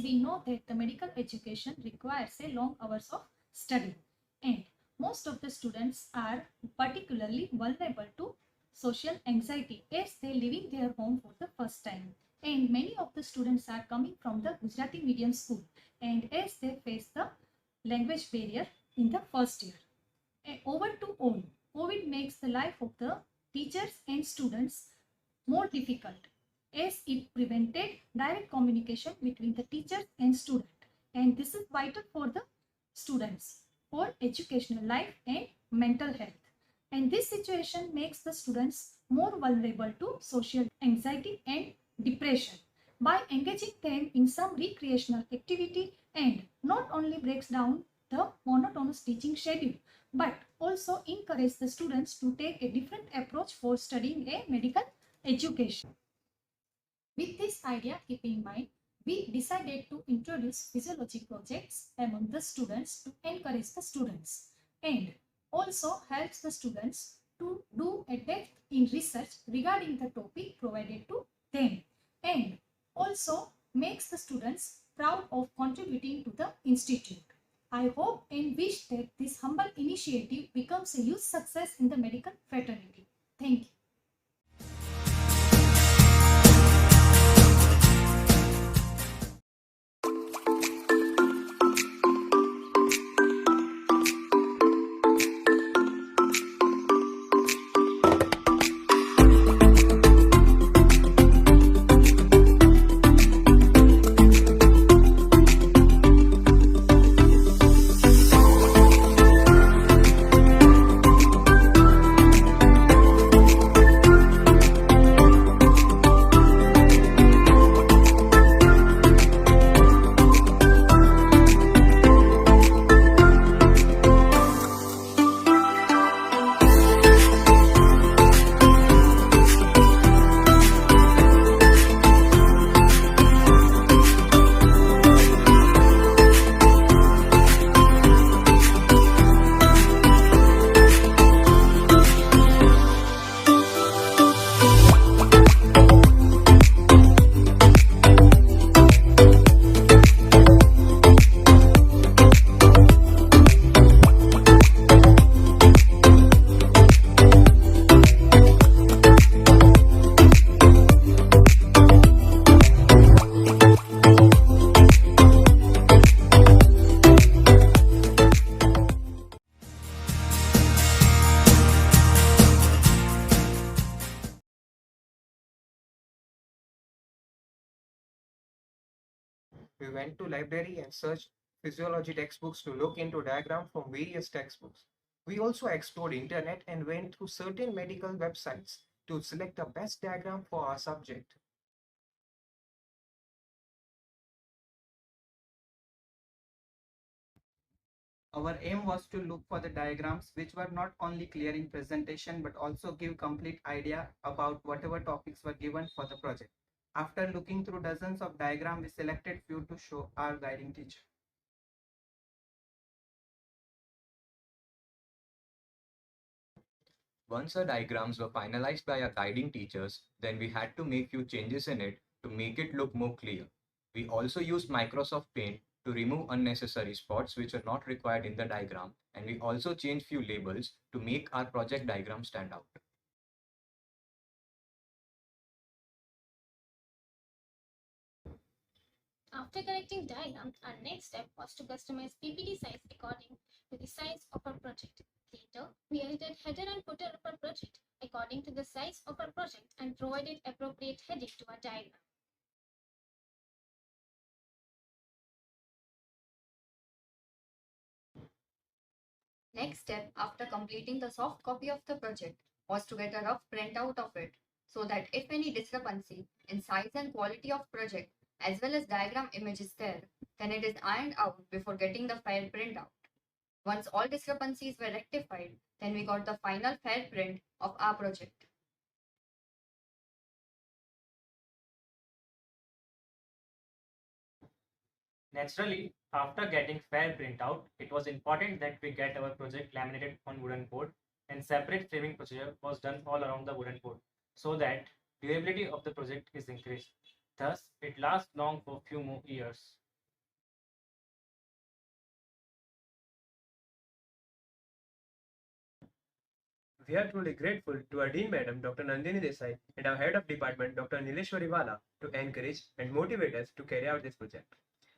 we know that the medical education requires a long hours of study, and most of the students are particularly vulnerable to social anxiety as they leaving their home for the first time. And many of the students are coming from the Gujarati medium school, and as they face the language barrier in the first year. Over to all, COVID makes the life of the teachers and students more difficult as it prevented direct communication between the teachers and student, and this is vital for the students for educational life and mental health. And this situation makes the students more vulnerable to social anxiety and depression. By engaging them in some recreational activity, and not only breaks down the monotonous teaching schedule but also encourage the students to take a different approach for studying a medical education. With this idea keep in mind, we decided to introduce physiology projects among the students to encourage the students and also helps the students to do a depth in research regarding the topic provided to them, and also makes the students proud of contributing to the institute. I hope and wish that this humble initiative becomes a huge success in the medical fraternity. Thank you. We went to library and searched physiology textbooks to look into diagram from various textbooks. We also explored internet and went through certain medical websites to select the best diagram for our subject. Our aim was to look for the diagrams which were not only clear in presentation but also give complete idea about whatever topics were given for the project. After looking through dozens of diagrams, we selected few to show our guiding teacher. Once our diagrams were finalized by our guiding teachers, then we had to make few changes in it to make it look more clear. We also used Microsoft Paint to remove unnecessary spots which are not required in the diagram, and we also changed few labels to make our project diagram stand out. After correcting diagrams, our next step was to customize PPT size according to the size of our project. Later, we edited header and footer of our project according to the size of our project and provided appropriate heading to our diagram. Next step after completing the soft copy of the project was to get a rough printout of it so that if any discrepancy in size and quality of project as well as diagram image is there, then it is ironed out before getting the fair printout. Once all discrepancies were rectified, then we got the final fair print of our project. Naturally, after getting fair printout, it was important that we get our project laminated on wooden board, and separate framing procedure was done all around the wooden board so that durability of the project is increased. Thus, it lasts long for few more years. We are truly grateful to our Dean Madam, Dr. Nandini Desai, and our Head of Department, Dr. Nileshwari Vala, to encourage and motivate us to carry out this project.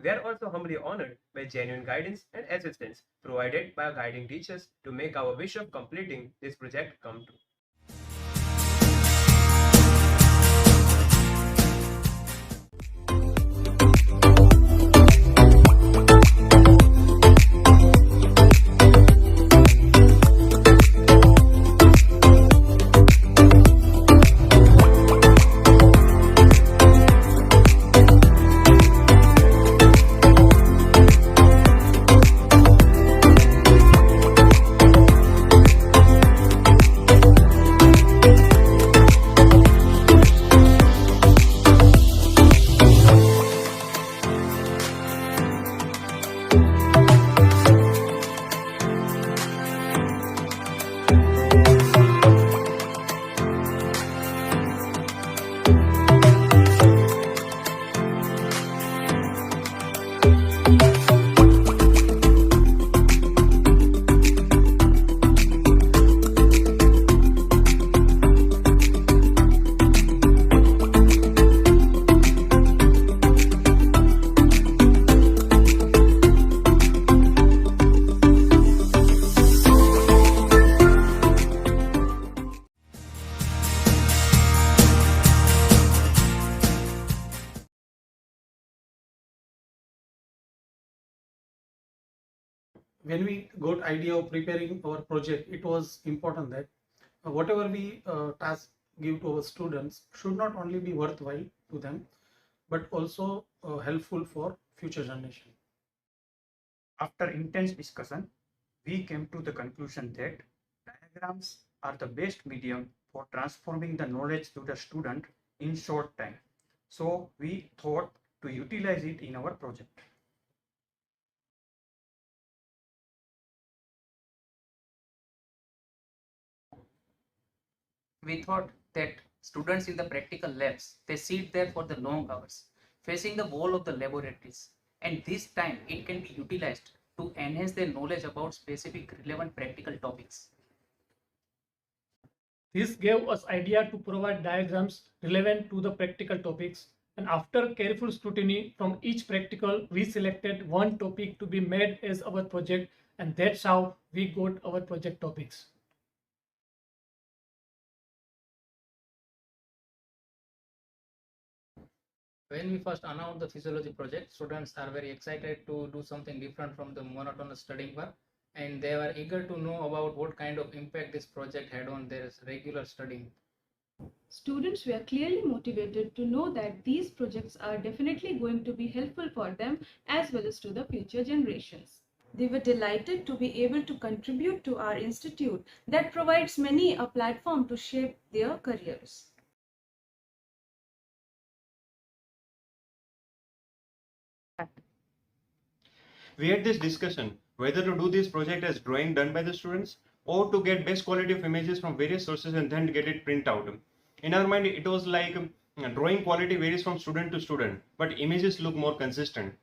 We are also humbly honored by genuine guidance and assistance provided by our guiding teachers to make our wish of completing this project come true. When we got idea of preparing our project, it was important that whatever we task give to our students should not only be worthwhile to them, but also helpful for future generation. After intense discussion, we came to the conclusion that diagrams are the best medium for transforming the knowledge to the student in short time. So we thought to utilize it in our project. We thought that students in the practical labs, they sit there for the long hours, facing the wall of the laboratories, and this time it can be utilized to enhance their knowledge about specific relevant practical topics. This gave us idea to provide diagrams relevant to the practical topics, and after careful scrutiny from each practical, we selected one topic to be made as our project, and that's how we got our project topics. When we first announced the physiology project, students are very excited to do something different from the monotonous studying work, and they were eager to know about what kind of impact this project had on their regular studying. Students were clearly motivated to know that these projects are definitely going to be helpful for them as well as to the future generations. They were delighted to be able to contribute to our institute that provides many a platform to shape their careers. We had this discussion whether to do this project as drawing done by the students or to get best quality of images from various sources and then get it print out. In our mind, it was like drawing quality varies from student to student, but images look more consistent.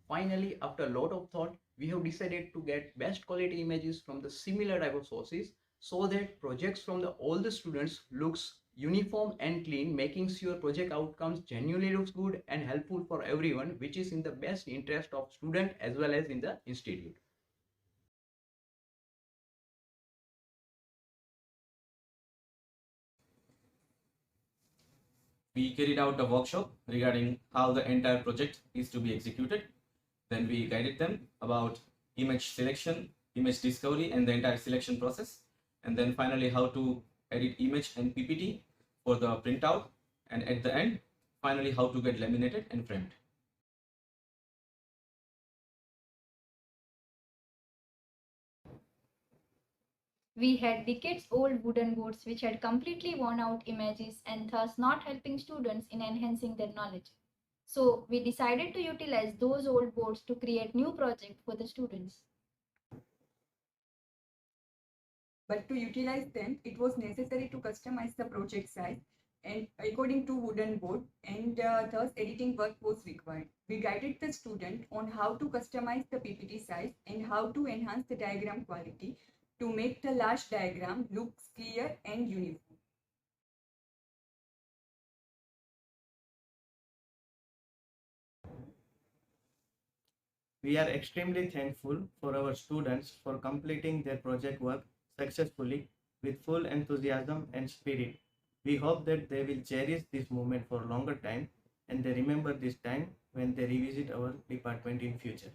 Finally, after a lot of thought, we have decided to get best quality images from the similar type of sources so that projects from all the students looks uniform and clean, making sure project outcomes genuinely looks good and helpful for everyone, which is in the best interest of student as well as in the institute. We carried out a workshop regarding how the entire project is to be executed. Then we guided them about image selection, image discovery, and the entire selection process. And then finally how to edit image and PPT for the printout. And at the end, finally how to get laminated and framed. We had decades-old wooden boards which had completely worn out images and thus not helping students in enhancing their knowledge. So we decided to utilize those old boards to create new projects for the students. But to utilize them, it was necessary to customize the project size and according to wooden board, and thus editing work was required. We guided the student on how to customize the PPT size and how to enhance the diagram quality to make the large diagram look clear and uniform. We are extremely thankful for our students for completing their project work successfully with full enthusiasm and spirit. We hope that they will cherish this moment for a longer time and they remember this time when they revisit our department in future.